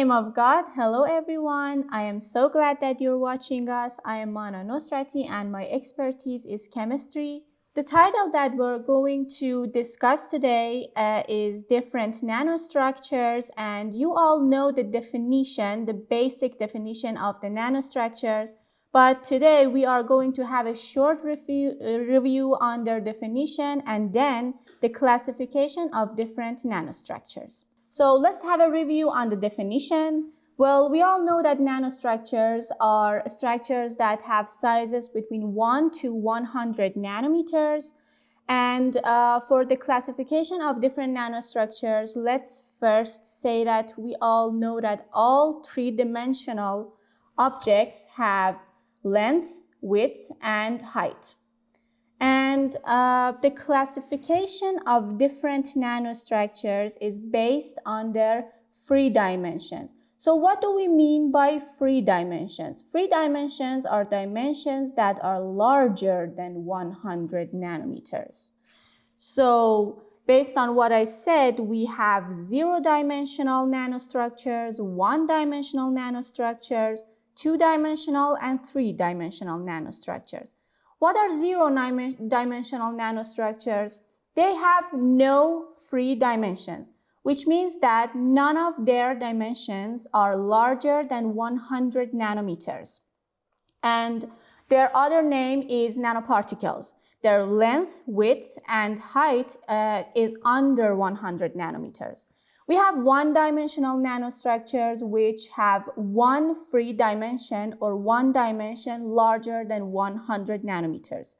name of God, hello everyone. I am so glad that you're watching us. I am Mana Nosrati and my expertise is chemistry. The title that we're going to discuss today is different nanostructures, and you all know the definition, the basic definition of the nanostructures. But today we are going to have a short review on their definition and then the classification of different nanostructures. So let's have a review on the definition. Well, we all know that nanostructures are structures that have sizes between 1 to 100 nanometers. And for the classification of different nanostructures, let's first say that we all know that all three-dimensional objects have length, width, and height. And the classification of different nanostructures is based on their free dimensions. So what do we mean by free dimensions? Free dimensions are dimensions that are larger than 100 nanometers. So based on what I said, we have zero-dimensional nanostructures, one-dimensional nanostructures, two-dimensional, and three-dimensional nanostructures. What are zero-dimensional nanostructures? They have no free dimensions, which means that none of their dimensions are larger than 100 nanometers. And their other name is nanoparticles. Their length, width, and height is under 100 nanometers. We have one-dimensional nanostructures which have one free dimension or one dimension larger than 100 nanometers.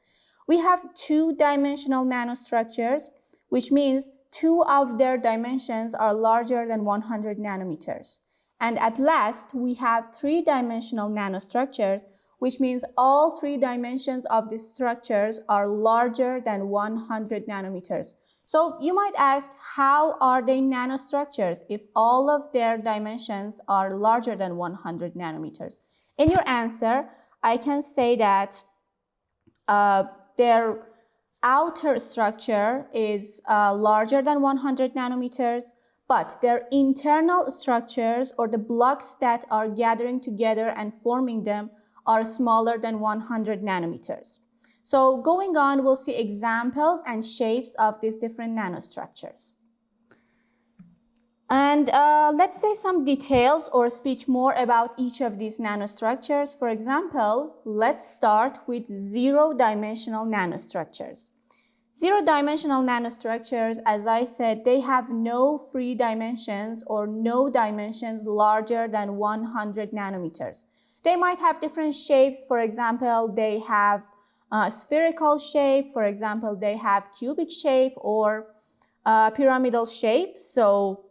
We have two-dimensional nanostructures, which means two of their dimensions are larger than 100 nanometers. And at last, we have three-dimensional nanostructures, which means all three dimensions of these structures are larger than 100 nanometers. So you might ask, how are they nanostructures if all of their dimensions are larger than 100 nanometers? In your answer, I can say that their outer structure is larger than 100 nanometers, but their internal structures or the blocks that are gathering together and forming them are smaller than 100 nanometers. So going on, we'll see examples and shapes of these different nanostructures. And let's say some details or speak more about each of these nanostructures. For example, let's start with zero-dimensional nanostructures. Zero-dimensional nanostructures, as I said, they have no free dimensions or no dimensions larger than 100 nanometers. They might have different shapes. For example, they have spherical shape. For example, they have cubic shape or pyramidal shape. So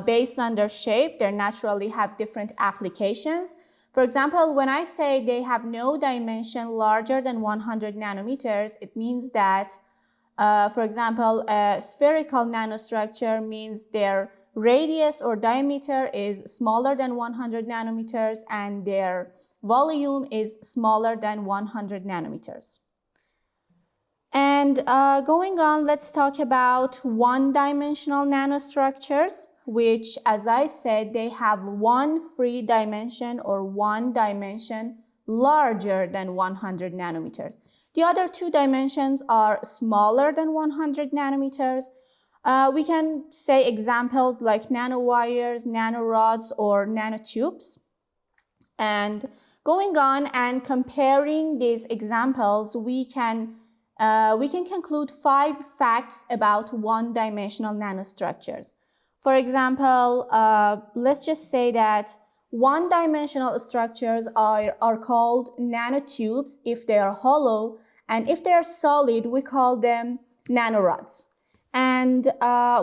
based on their shape, they naturally have different applications. For example, when I say they have no dimension larger than 100 nanometers, it means that, for example, a spherical nanostructure means their radius or diameter is smaller than 100 nanometers and their volume is smaller than 100 nanometers. And going on, let's talk about one-dimensional nanostructures, which, as I said, they have one free dimension or one dimension larger than 100 nanometers. The other two dimensions are smaller than 100 nanometers. We can say examples like nanowires, nanorods, or nanotubes. And going on and comparing these examples, we can conclude 5 facts about one-dimensional nanostructures. For example, let's just say that one-dimensional structures are called nanotubes if they are hollow, and if they are solid, we call them nanorods. And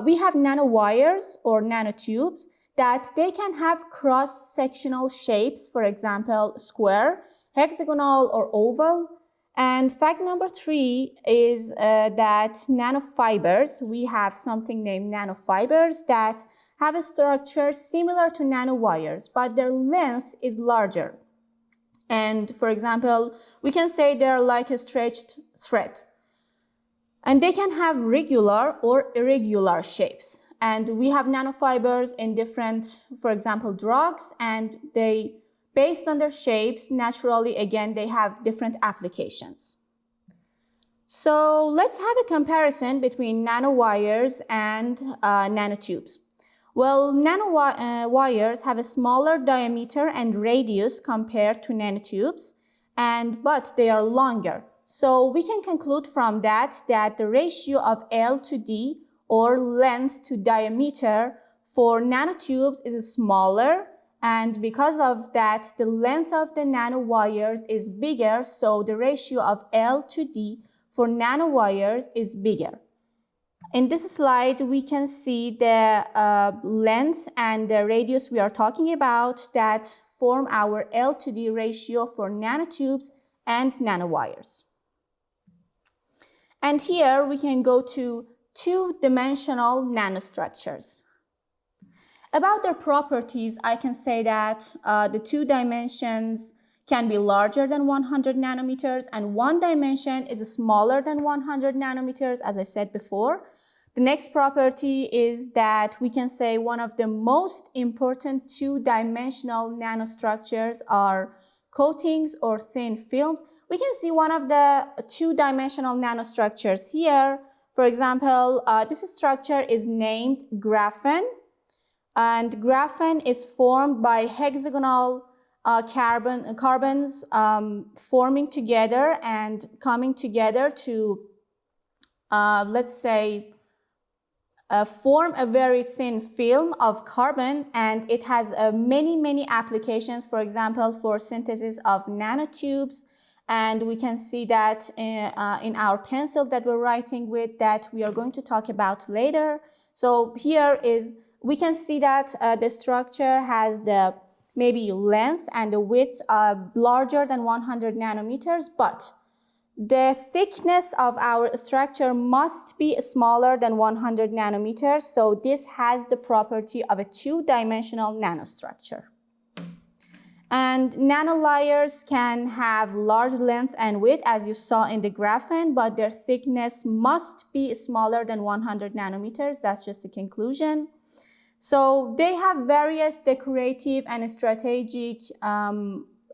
we have nanowires or nanotubes that they can have cross-sectional shapes, for example, square, hexagonal, or oval. And fact number 3 is that nanofibers, we have something named nanofibers that have a structure similar to nanowires, but their length is larger. And for example, we can say they're like a stretched thread. And they can have regular or irregular shapes. And we have nanofibers in different, for example, drugs, and they, based on their shapes, naturally, again, they have different applications. So let's have a comparison between nanowires and nanotubes. Well, nanowires have a smaller diameter and radius compared to nanotubes, but they are longer. So we can conclude from that the ratio of L to D, or length to diameter, for nanotubes is smaller, and because of that, the length of the nanowires is bigger, so the ratio of L to D for nanowires is bigger. In this slide, we can see the length and the radius we are talking about that form our L to D ratio for nanotubes and nanowires. And here we can go to two-dimensional nanostructures. About their properties, I can say that the 2 dimensions can be larger than 100 nanometers, and 1 dimension is smaller than 100 nanometers, as I said before. The next property is that we can say one of the most important 2-dimensional nanostructures are coatings or thin films. We can see one of the 2-dimensional nanostructures here. For example, this structure is named graphene, and graphene is formed by hexagonal carbons forming together and coming together to, let's say, form a very thin film of carbon, and it has many applications, for example, for synthesis of nanotubes. And we can see that in our pencil that we're writing with, that we are going to talk about later. So here we can see that the structure has the maybe length and the width are larger than 100 nanometers, but the thickness of our structure must be smaller than 100 nanometers, so this has the property of a 2-dimensional nanostructure. And nanolayers can have large length and width, as you saw in the graphene, but their thickness must be smaller than 100 nanometers. That's just a conclusion. So they have various decorative and strategic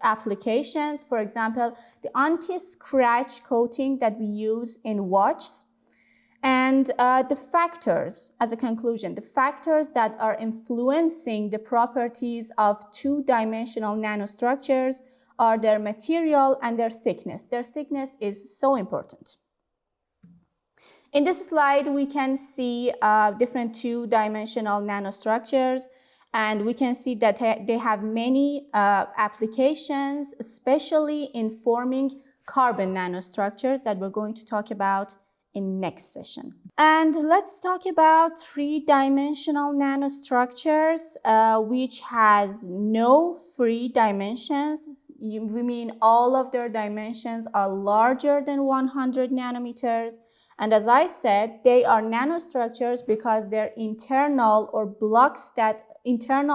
applications. For example, the anti-scratch coating that we use in watches, and the factors, as a conclusion, the factors that are influencing the properties of 2-dimensional nanostructures are their material and their thickness. Their thickness is so important. In this slide, we can see different 2-dimensional nanostructures, and we can see that they have many applications, especially in forming carbon nanostructures that we're going to talk about in next session. And let's talk about 3-dimensional nanostructures, which has no free dimensions. We mean all of their dimensions are larger than 100 nanometers. And as I said, they are nanostructures because their internal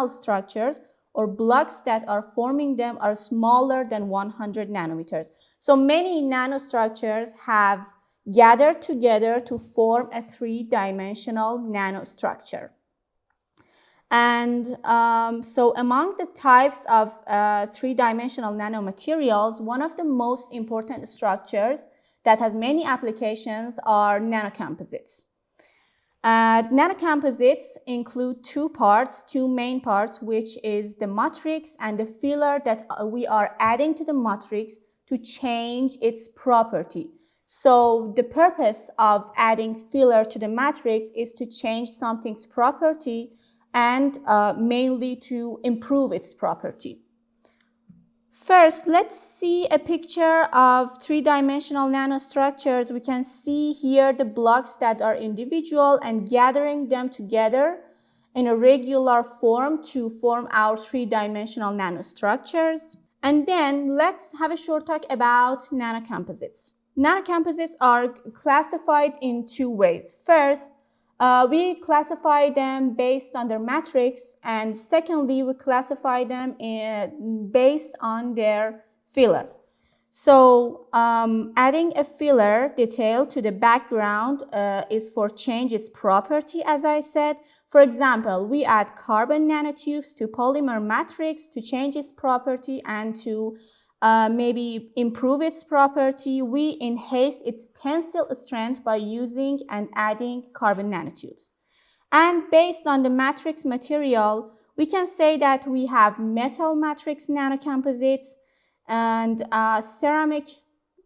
structures or blocks that are forming them are smaller than 100 nanometers. So many nanostructures have gathered together to form a 3-dimensional nanostructure. And so among the types of 3-dimensional nanomaterials, one of the most important structures that has many applications are nanocomposites. Nanocomposites include two main parts, which is the matrix and the filler that we are adding to the matrix to change its property. So the purpose of adding filler to the matrix is to change something's property and mainly to improve its property. First, let's see a picture of 3-dimensional nanostructures. We can see here the blocks that are individual and gathering them together in a regular form to form our 3-dimensional nanostructures. And then let's have a short talk about nanocomposites. Nanocomposites are classified in 2 ways. First, we classify them based on their matrix, and secondly, we classify them based on their filler. So adding a filler detail to the background is for change its property, as I said. For example, we add carbon nanotubes to polymer matrix to change its property and to maybe improve its property. We enhance its tensile strength by using and adding carbon nanotubes. And based on the matrix material, we can say that we have metal matrix nanocomposites and ceramic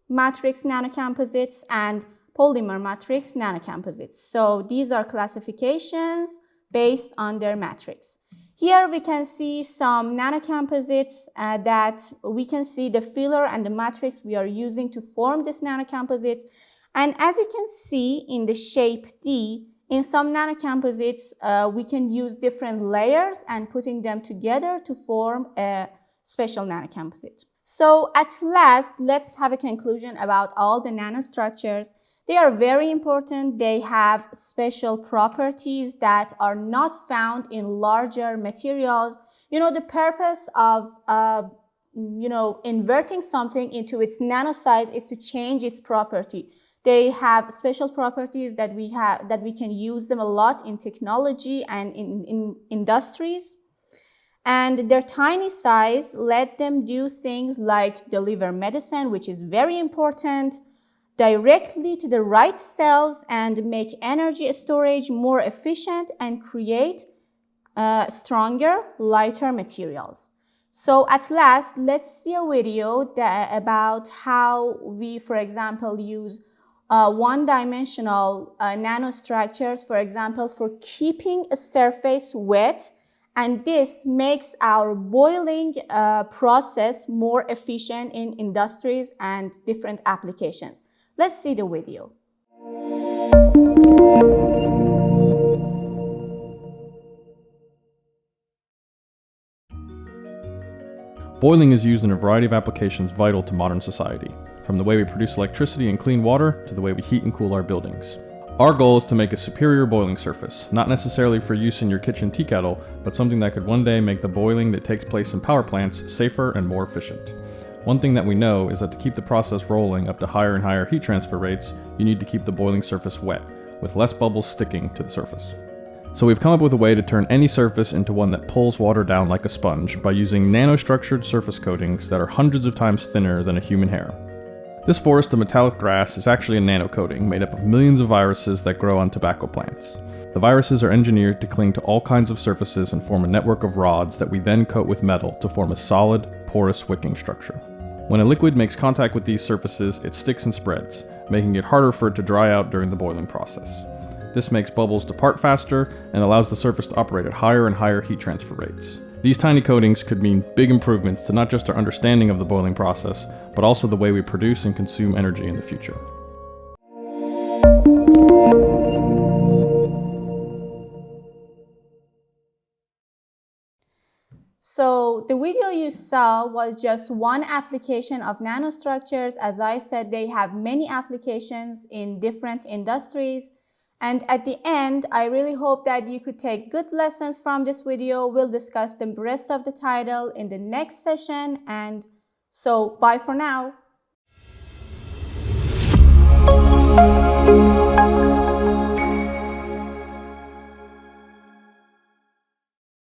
matrix nanocomposites and polymer matrix nanocomposites. So these are classifications based on their matrix. Here we can see some nanocomposites that we can see the filler and the matrix we are using to form this nanocomposites. And as you can see in the shape D, in some nanocomposites, we can use different layers and putting them together to form a special nanocomposite. So at last, let's have a conclusion about all the nanostructures. They are very important. They have special properties that are not found in larger materials. The purpose of inverting something into its nano size is to change its property. They have special properties that we can use them a lot in technology and in industries. And their tiny size let them do things like deliver medicine, which is very important, directly to the right cells and make energy storage more efficient and create stronger, lighter materials. So at last, let's see a video about how we, for example, use one-dimensional nanostructures, for example, for keeping a surface wet, and this makes our boiling process more efficient in industries and different applications. Let's see the video. Boiling is used in a variety of applications vital to modern society, from the way we produce electricity and clean water to the way we heat and cool our buildings. Our goal is to make a superior boiling surface, not necessarily for use in your kitchen tea kettle, but something that could one day make the boiling that takes place in power plants safer and more efficient. One thing that we know is that to keep the process rolling up to higher and higher heat transfer rates, you need to keep the boiling surface wet, with less bubbles sticking to the surface. So we've come up with a way to turn any surface into one that pulls water down like a sponge by using nanostructured surface coatings that are hundreds of times thinner than a human hair. This forest of metallic grass is actually a nanocoating made up of millions of viruses that grow on tobacco plants. The viruses are engineered to cling to all kinds of surfaces and form a network of rods that we then coat with metal to form a solid, porous wicking structure. When a liquid makes contact with these surfaces, it sticks and spreads, making it harder for it to dry out during the boiling process. This makes bubbles depart faster and allows the surface to operate at higher and higher heat transfer rates. These tiny coatings could mean big improvements to not just our understanding of the boiling process, but also the way we produce and consume energy in the future. So the video you saw was just one application of nanostructures. As I said, they have many applications in different industries. And at the end, I really hope that you could take good lessons from this video. We'll discuss the rest of the title in the next session. And so bye for now.